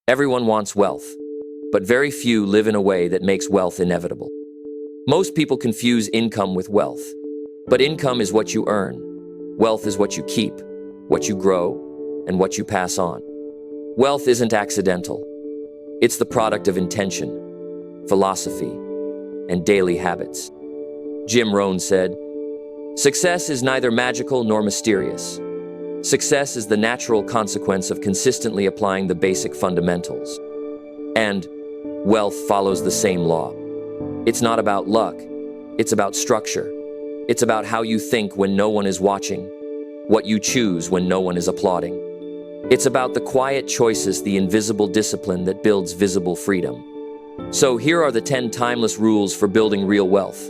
Everyone wants wealth, but very few live in a way that makes wealth inevitable. Most people confuse income with wealth, but income is what you earn. Wealth is what you keep, what you grow, and what you pass on. Wealth isn't accidental. It's the product of intention, philosophy, and daily habits. Jim Rohn said, "Success is neither magical nor mysterious. Success is the natural consequence of consistently applying the basic fundamentals." And wealth follows the same law. It's not about luck. It's about structure. It's about how you think when no one is watching, what you choose when no one is applauding. It's about the quiet choices, the invisible discipline that builds visible freedom. So here are the 10 timeless rules for building real wealth.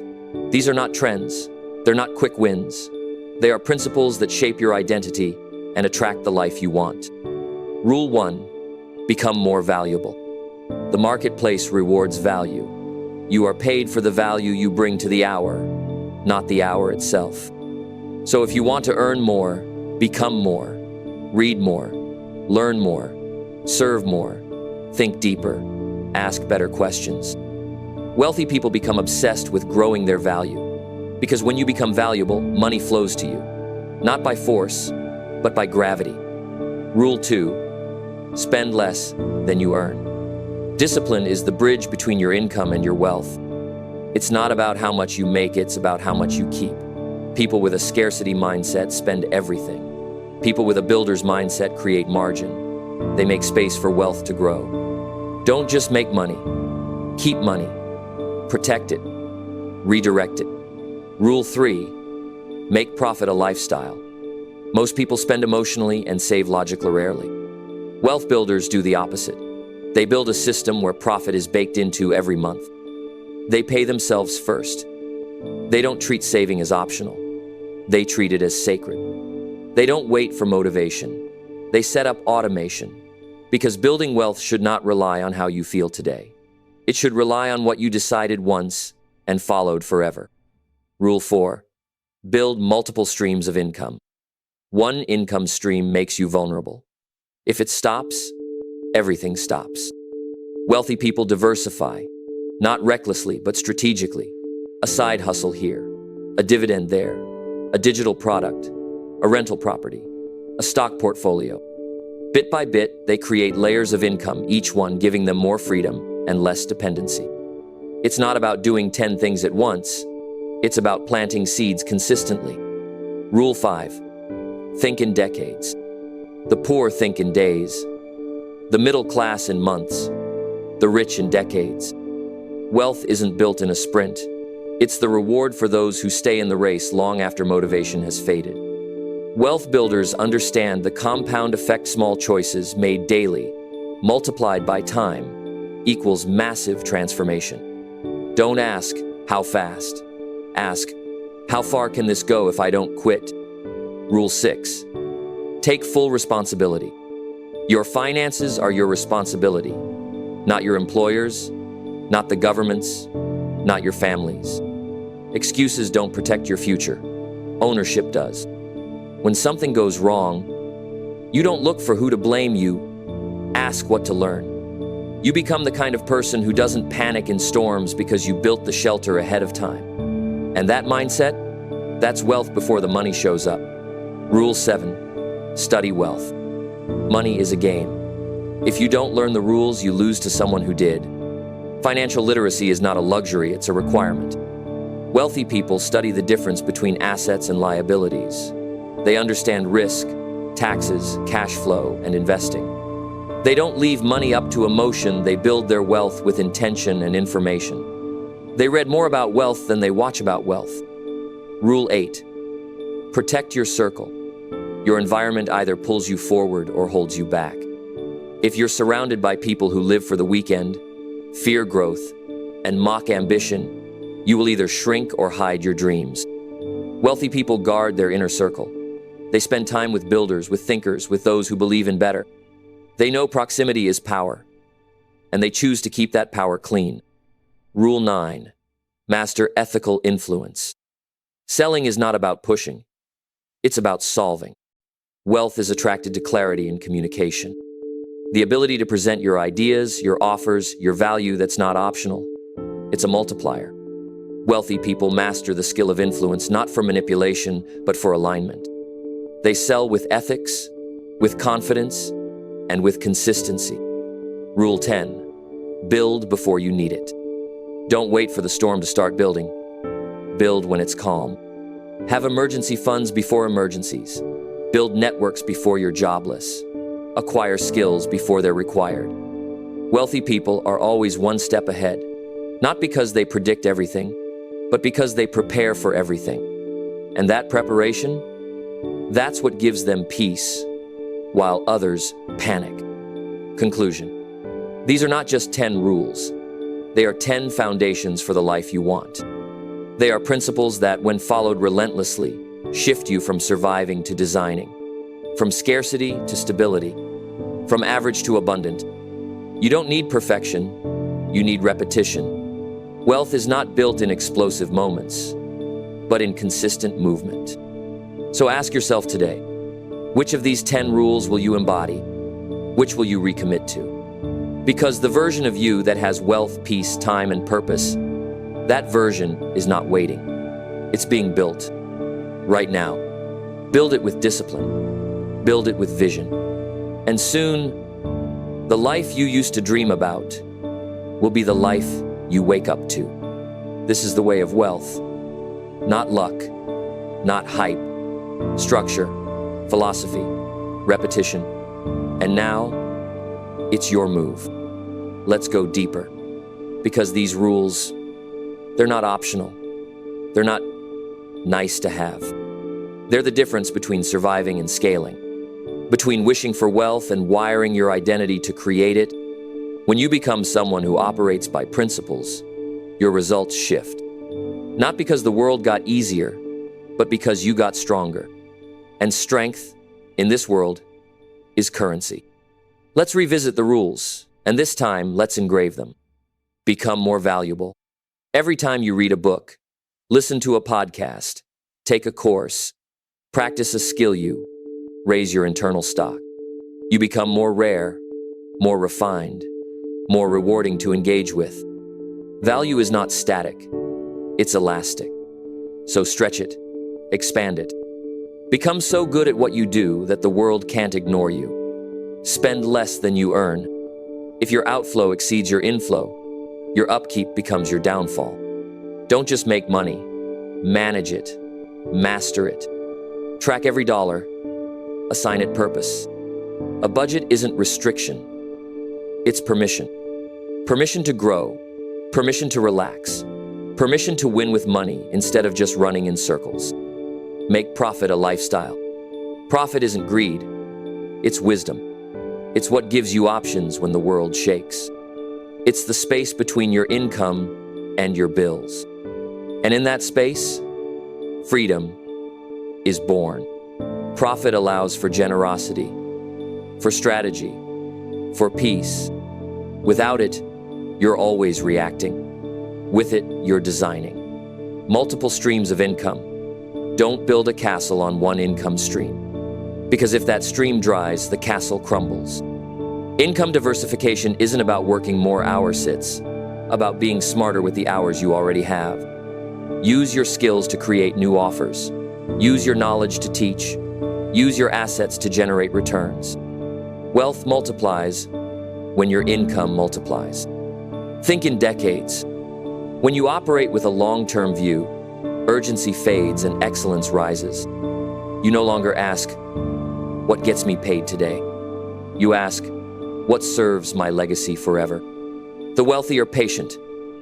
These are not trends. They're not quick wins. They are principles that shape your identity and attract the life you want. Rule 1, become more valuable. The marketplace rewards value. You are paid for the value you bring to the hour, not the hour itself. So if you want to earn more, become more, read more, learn more, serve more, think deeper, ask better questions. Wealthy people become obsessed with growing their value, because when you become valuable, money flows to you, not by force, but by gravity. Rule 2, spend less than you earn. Discipline is the bridge between your income and your wealth. It's not about how much you make, it's about how much you keep. People with a scarcity mindset spend everything. People with a builder's mindset create margin. They make space for wealth to grow. Don't just make money. Keep money. Protect it. Redirect it. Rule 3, make profit a lifestyle. Most people spend emotionally and save logically rarely. Wealth builders do the opposite. They build a system where profit is baked into every month. They pay themselves first. They don't treat saving as optional. They treat it as sacred. They don't wait for motivation. They set up automation. Because building wealth should not rely on how you feel today. It should rely on what you decided once and followed forever. Rule 4, build multiple streams of income. One income stream makes you vulnerable. If it stops, everything stops. Wealthy people diversify, not recklessly, but strategically. A side hustle here, a dividend there, a digital product, a rental property, a stock portfolio. Bit by bit, they create layers of income, each one giving them more freedom and less dependency. It's not about doing 10 things at once. It's about planting seeds consistently. Rule 5, think in decades. The poor think in days. The middle class in months. The rich in decades. Wealth isn't built in a sprint. It's the reward for those who stay in the race long after motivation has faded. Wealth builders understand the compound effect. Small choices made daily, multiplied by time, equals massive transformation. Don't ask, how fast? Ask, how far can this go if I don't quit? Rule 6, take full responsibility. Your finances are your responsibility, not your employers, not the government's, not your family's. Excuses don't protect your future. Ownership does. When something goes wrong, you don't look for who to blame, you ask what to learn. You become the kind of person who doesn't panic in storms because you built the shelter ahead of time. And that mindset, that's wealth before the money shows up. Rule 7, study wealth. Money is a game. If you don't learn the rules, you lose to someone who did. Financial literacy is not a luxury, it's a requirement. Wealthy people study the difference between assets and liabilities. They understand risk, taxes, cash flow, and investing. They don't leave money up to emotion, they build their wealth with intention and information. They read more about wealth than they watch about wealth. Rule 8, protect your circle. Your environment either pulls you forward or holds you back. If you're surrounded by people who live for the weekend, fear growth, and mock ambition, you will either shrink or hide your dreams. Wealthy people guard their inner circle. They spend time with builders, with thinkers, with those who believe in better. They know proximity is power, and they choose to keep that power clean. Rule 9, master ethical influence. Selling is not about pushing. It's about solving. Wealth is attracted to clarity and communication. The ability to present your ideas, your offers, your value that's not optional. It's a multiplier. Wealthy people master the skill of influence not for manipulation, but for alignment. They sell with ethics, with confidence, and with consistency. Rule 10. Build before you need it. Don't wait for the storm to start building. Build when it's calm. Have emergency funds before emergencies. Build networks before you're jobless. Acquire skills before they're required. Wealthy people are always one step ahead, not because they predict everything, but because they prepare for everything. And that preparation, that's what gives them peace, while others panic. Conclusion. These are not just 10 rules. They are 10 foundations for the life you want. They are principles that, when followed relentlessly, shift you from surviving to designing, from scarcity to stability, from average to abundant. You don't need perfection, you need repetition. Wealth is not built in explosive moments, but in consistent movement. So ask yourself today, which of these 10 rules will you embody? Which will you recommit to? Because the version of you that has wealth, peace, time, and purpose, that version is not waiting. It's being built right now. Build it with discipline. Build it with vision. And soon, the life you used to dream about will be the life you wake up to. This is the way of wealth. Not luck, not hype, structure, philosophy, repetition. And now, it's your move. Let's go deeper. Because these rules, they're not optional. They're not nice to have. They're the difference between surviving and scaling, between wishing for wealth and wiring your identity to create it. When you become someone who operates by principles, your results shift. Not because the world got easier, but because you got stronger. And strength, in this world, is currency. Let's revisit the rules, and this time, let's engrave them. Become more valuable. Every time you read a book, listen to a podcast, take a course, practice a skill, you raise your internal stock. You become more rare, more refined, more rewarding to engage with. Value is not static, it's elastic. So stretch it, expand it. Become so good at what you do that the world can't ignore you. Spend less than you earn. If your outflow exceeds your inflow, your upkeep becomes your downfall. Don't just make money, manage it, master it. Track every dollar, assign it purpose. A budget isn't restriction, it's permission. Permission to grow, permission to relax, permission to win with money instead of just running in circles. Make profit a lifestyle. Profit isn't greed, it's wisdom. It's what gives you options when the world shakes. It's the space between your income and your bills. And in that space, freedom is born. Profit allows for generosity, for strategy, for peace. Without it, you're always reacting. With it, you're designing. Multiple streams of income. Don't build a castle on one income stream. Because if that stream dries, the castle crumbles. Income diversification isn't about working more hours, it's about being smarter with the hours you already have. Use your skills to create new offers. Use your knowledge to teach. Use your assets to generate returns. Wealth multiplies when your income multiplies. Think in decades. When you operate with a long-term view, urgency fades and excellence rises. You no longer ask, what gets me paid today? You ask, what serves my legacy forever? The wealthy are patient,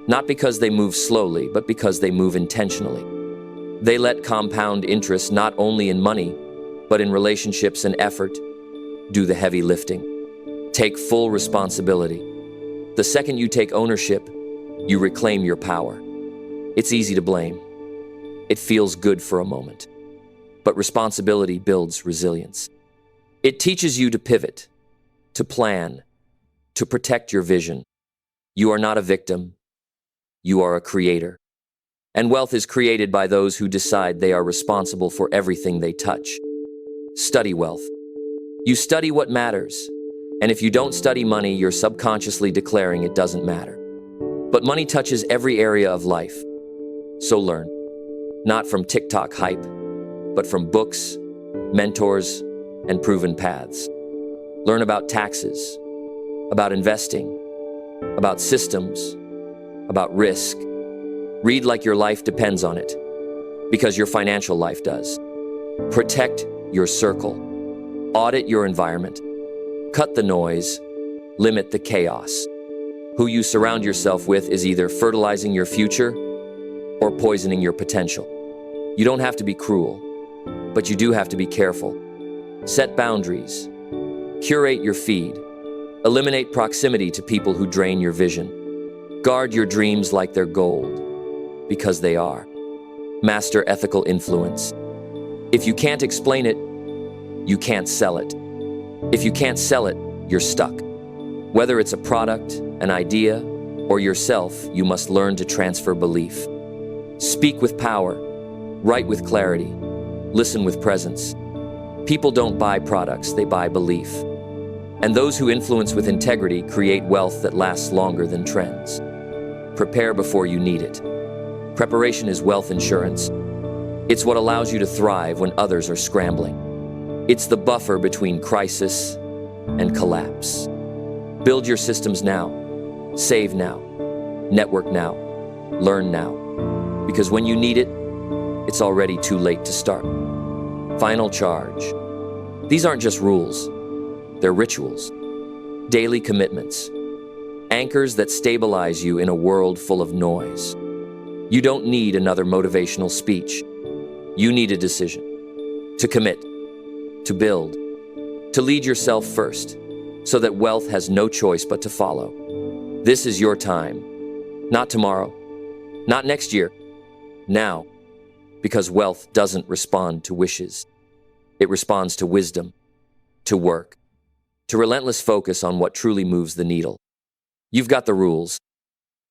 not because they move slowly, but because they move intentionally. They let compound interest not only in money, but in relationships and effort do the heavy lifting. Take full responsibility. The second you take ownership, you reclaim your power. It's easy to blame. It feels good for a moment. But responsibility builds resilience. It teaches you to pivot, to plan, to protect your vision. You are not a victim. You are a creator. And wealth is created by those who decide they are responsible for everything they touch. Study wealth. You study what matters. And if you don't study money, you're subconsciously declaring it doesn't matter. But money touches every area of life. So learn, not from TikTok hype, but from books, mentors, and proven paths. Learn about taxes, about investing, about systems, about risk. Read like your life depends on it, because your financial life does. Protect your circle. Audit your environment. Cut the noise. Limit the chaos. Who you surround yourself with is either fertilizing your future or poisoning your potential. You don't have to be cruel, but you do have to be careful. Set boundaries. Curate your feed. Eliminate proximity to people who drain your vision. Guard your dreams like they're gold, because they are. Master ethical influence. If you can't explain it, you can't sell it. If you can't sell it, you're stuck. Whether it's a product, an idea, or yourself, you must learn to transfer belief. Speak with power. Write with clarity. Listen with presence. People don't buy products, they buy belief. And those who influence with integrity create wealth that lasts longer than trends. Prepare before you need it. Preparation is wealth insurance. It's what allows you to thrive when others are scrambling. It's the buffer between crisis and collapse. Build your systems now. Save now. Network now. Learn now. Because when you need it, it's already too late to start. Final charge. These aren't just rules. They're rituals. Daily commitments. Anchors that stabilize you in a world full of noise. You don't need another motivational speech. You need a decision. To commit. To build. To lead yourself first, so that wealth has no choice but to follow. This is your time. Not tomorrow. Not next year. Now. Because wealth doesn't respond to wishes. It responds to wisdom, to work, to relentless focus on what truly moves the needle. You've got the rules.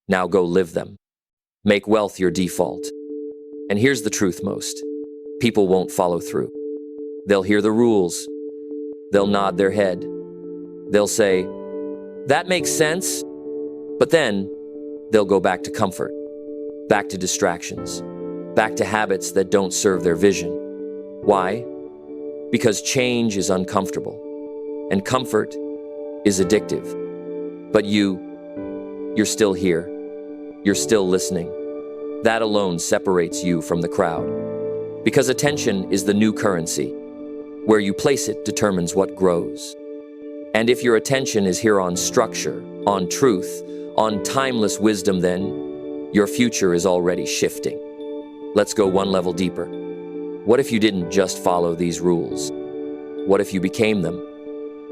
Now go live them. Make wealth your default. And here's the truth most. People won't follow through. They'll hear the rules. They'll nod their head. They'll say, that makes sense. But then they'll go back to comfort, back to distractions, back to habits that don't serve their vision. Why? Because change is uncomfortable and comfort is addictive. But you're still here. You're still listening. That alone separates you from the crowd. Because attention is the new currency. Where you place it determines what grows. And if your attention is here on structure, on truth, on timeless wisdom, then your future is already shifting. Let's go one level deeper. What if you didn't just follow these rules? What if you became them?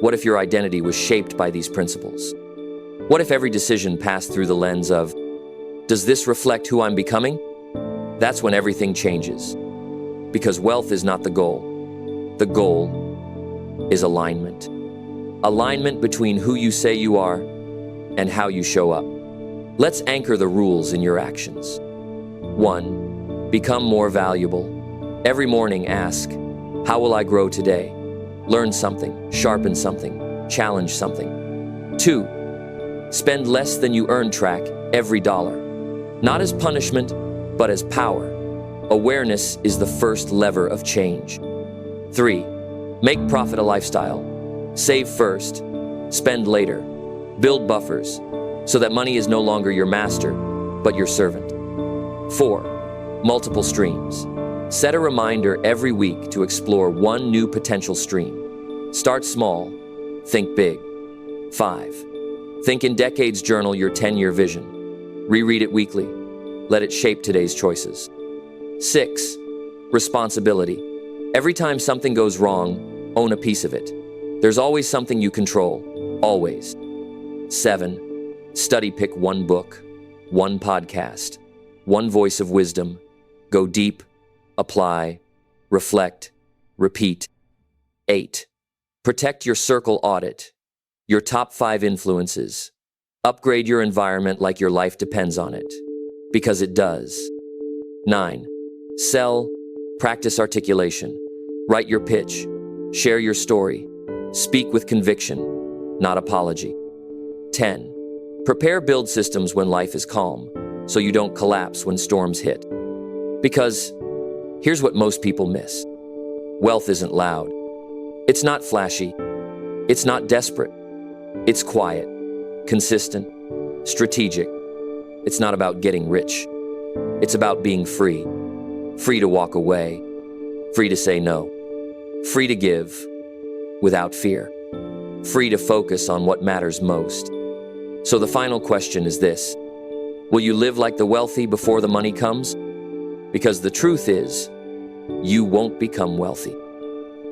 What if your identity was shaped by these principles? What if every decision passed through the lens of, does this reflect who I'm becoming? That's when everything changes. Because wealth is not the goal. The goal is alignment. Alignment between who you say you are and how you show up. Let's anchor the rules in your actions. 1. Become more valuable. Every morning ask, how will I grow today? Learn something, sharpen something, challenge something. 2. Spend less than you earn. Track every dollar. Not as punishment, but as power. Awareness is the first lever of change. 3. Make profit a lifestyle. Save first, spend later. Build buffers so that money is no longer your master, but your servant. 4. Multiple streams. Set a reminder every week to explore one new potential stream. Start small, think big. 5. Think in decades. Journal your 10-year vision. Reread it weekly. Let it shape today's choices. 6. Responsibility. Every time something goes wrong, own a piece of it. There's always something you control. Always. 7. Study. Pick one book, one podcast, one voice of wisdom. Go deep, apply, reflect, repeat. 8. Protect your circle. Audit your top 5 influences. Upgrade your environment like your life depends on it, because it does. 9. Sell. Practice articulation. Write your pitch. Share your story. Speak with conviction. not apology. 10. Prepare build systems when life is calm, so you don't collapse when storms hit. Because here's what most people miss. Wealth isn't loud. It's not flashy. It's not desperate. It's quiet, consistent, strategic. It's not about getting rich. It's about being free. Free to walk away. Free to say no. Free to give without fear. Free to focus on what matters most. So the final question is this: will you live like the wealthy before the money comes? Because the truth is, you won't become wealthy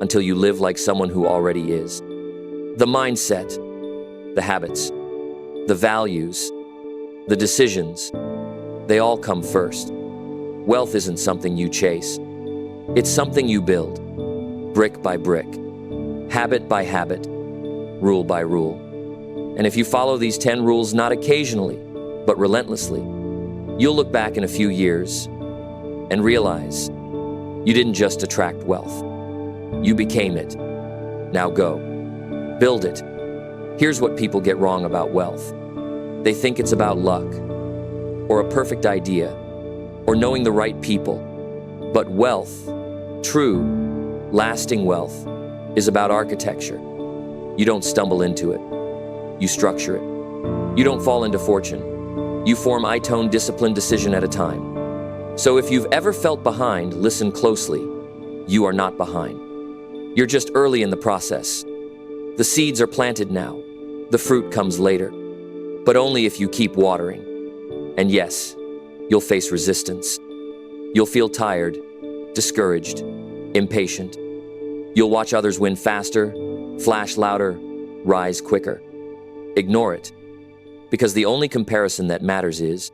until you live like someone who already is. The mindset, the habits, the values, the decisions, they all come first. Wealth isn't something you chase. It's something you build, brick by brick, habit by habit, rule by rule. And if you follow these 10 rules not occasionally, but relentlessly, you'll look back in a few years and realize you didn't just attract wealth. You became it. Now go. Build it. Here's what people get wrong about wealth. They think it's about luck, or a perfect idea, or knowing the right people. But wealth, true, lasting wealth, is about architecture. You don't stumble into it. You structure it. You don't fall into fortune. You form I-tone disciplined decision at a time. So if you've ever felt behind, listen closely. You are not behind. You're just early in the process. The seeds are planted now. The fruit comes later. But only if you keep watering. And yes, you'll face resistance. You'll feel tired, discouraged, impatient. You'll watch others win faster, flash louder, rise quicker. Ignore it, because the only comparison that matters is,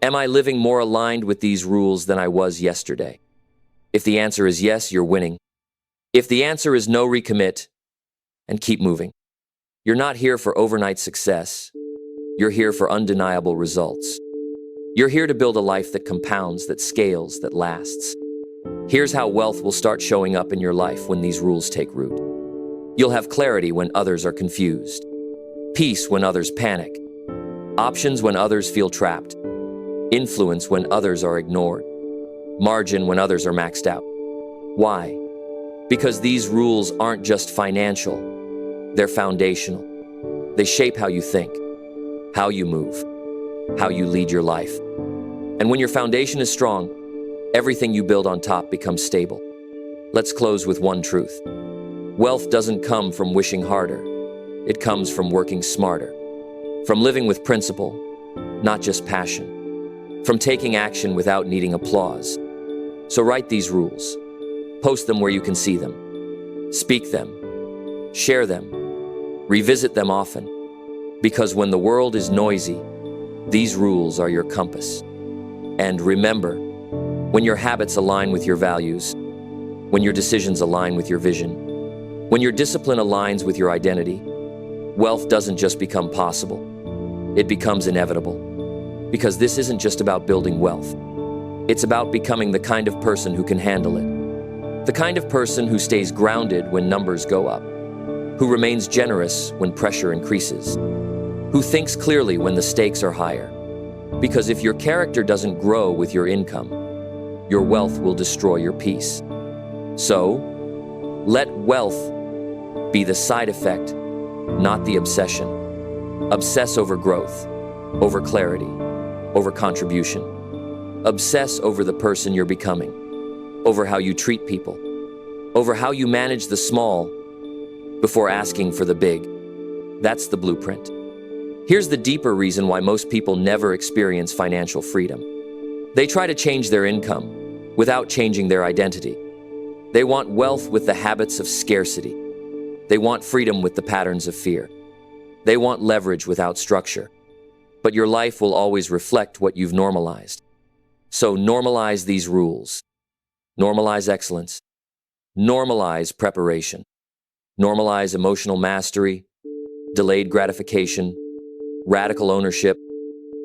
am I living more aligned with these rules than I was yesterday? If the answer is yes, you're winning. If the answer is no, recommit and keep moving. You're not here for overnight success. You're here for undeniable results. You're here to build a life that compounds, that scales, that lasts. Here's how wealth will start showing up in your life when these rules take root. You'll have clarity when others are confused. Peace when others panic. Options when others feel trapped. Influence when others are ignored. Margin when others are maxed out. Why? Because these rules aren't just financial. They're foundational. They shape how you think, how you move, how you lead your life. And when your foundation is strong, everything you build on top becomes stable. Let's close with one truth. Wealth doesn't come from wishing harder. It comes from working smarter. From living with principle, not just passion. From taking action without needing applause. So write these rules. Post them where you can see them. Speak them. Share them. Revisit them often. Because when the world is noisy, these rules are your compass. And remember, when your habits align with your values, when your decisions align with your vision, when your discipline aligns with your identity, wealth doesn't just become possible. It becomes inevitable. Because this isn't just about building wealth. It's about becoming the kind of person who can handle it. The kind of person who stays grounded when numbers go up. Who remains generous when pressure increases. Who thinks clearly when the stakes are higher. Because if your character doesn't grow with your income, your wealth will destroy your peace. So, let wealth be the side effect, not the obsession. Obsess over growth, over clarity, over contribution. Obsess over the person you're becoming, over how you treat people, over how you manage the small before asking for the big. That's the blueprint. Here's the deeper reason why most people never experience financial freedom. They try to change their income without changing their identity. They want wealth with the habits of scarcity. They want freedom with the patterns of fear. They want leverage without structure. But your life will always reflect what you've normalized. So normalize these rules. Normalize excellence. Normalize preparation. Normalize emotional mastery, delayed gratification, radical ownership.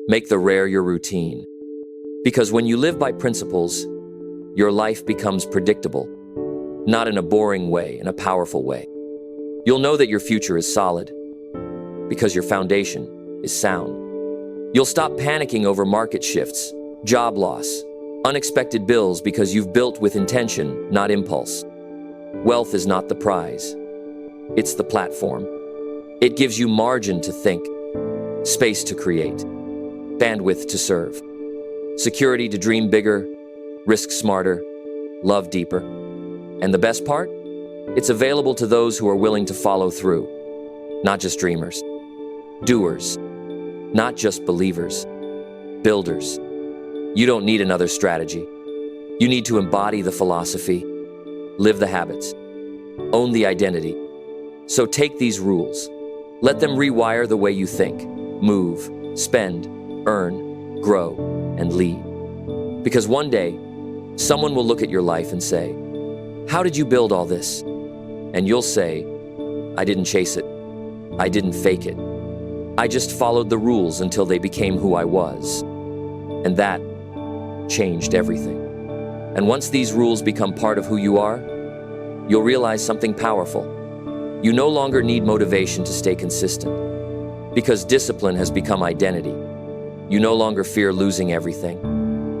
Make the rare your routine. Because when you live by principles, your life becomes predictable. Not in a boring way, in a powerful way. You'll know that your future is solid. because your foundation is sound. You'll stop panicking over market shifts, job loss, unexpected bills because you've built with intention, not impulse. Wealth is not the prize. It's the platform. It gives you margin to think, space to create, bandwidth to serve, security to dream bigger, risk smarter, love deeper. And the best part? It's available to those who are willing to follow through, not just dreamers, doers, not just believers, builders. You don't need another strategy. You need to embody the philosophy, live the habits, own the identity. So take these rules. Let them rewire the way you think, move, spend, earn, grow, and lead. Because one day, someone will look at your life and say, "How did you build all this?" And you'll say, "I didn't chase it. I didn't fake it. I just followed the rules until they became who I was." And that changed everything. And once these rules become part of who you are, you'll realize something powerful. You no longer need motivation to stay consistent, because discipline has become identity. You no longer fear losing everything,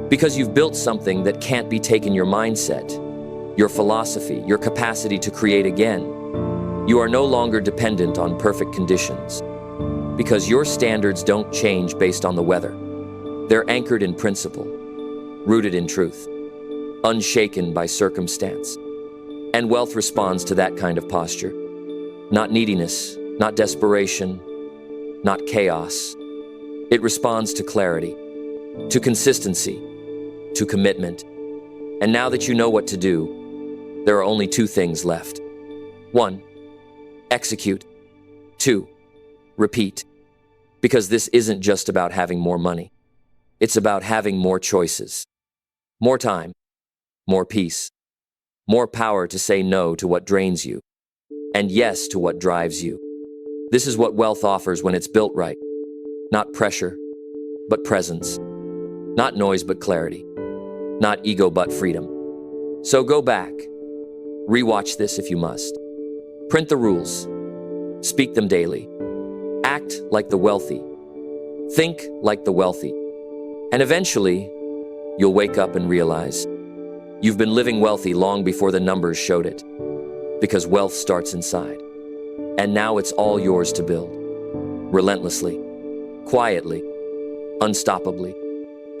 because you've built something that can't be taken: your mindset, your philosophy, your capacity to create again. You are no longer dependent on perfect conditions, because your standards don't change based on the weather. They're anchored in principle, rooted in truth, unshaken by circumstance. And wealth responds to that kind of posture. Not neediness, not desperation, not chaos. It responds to clarity, to consistency, to commitment. And now that you know what to do, there are only two things left. 1, execute. 2, repeat. Because this isn't just about having more money. It's about having more choices, more time, more peace, more power to say no to what drains you, and yes to what drives you. This is what wealth offers when it's built right. Not pressure, but presence. Not noise, but clarity. Not ego, but freedom. So go back. Rewatch this if you must. Print the rules. Speak them daily. Act like the wealthy. Think like the wealthy. And eventually, you'll wake up and realize you've been living wealthy long before the numbers showed it. Because wealth starts inside. And now it's all yours to build. Relentlessly, quietly, unstoppably.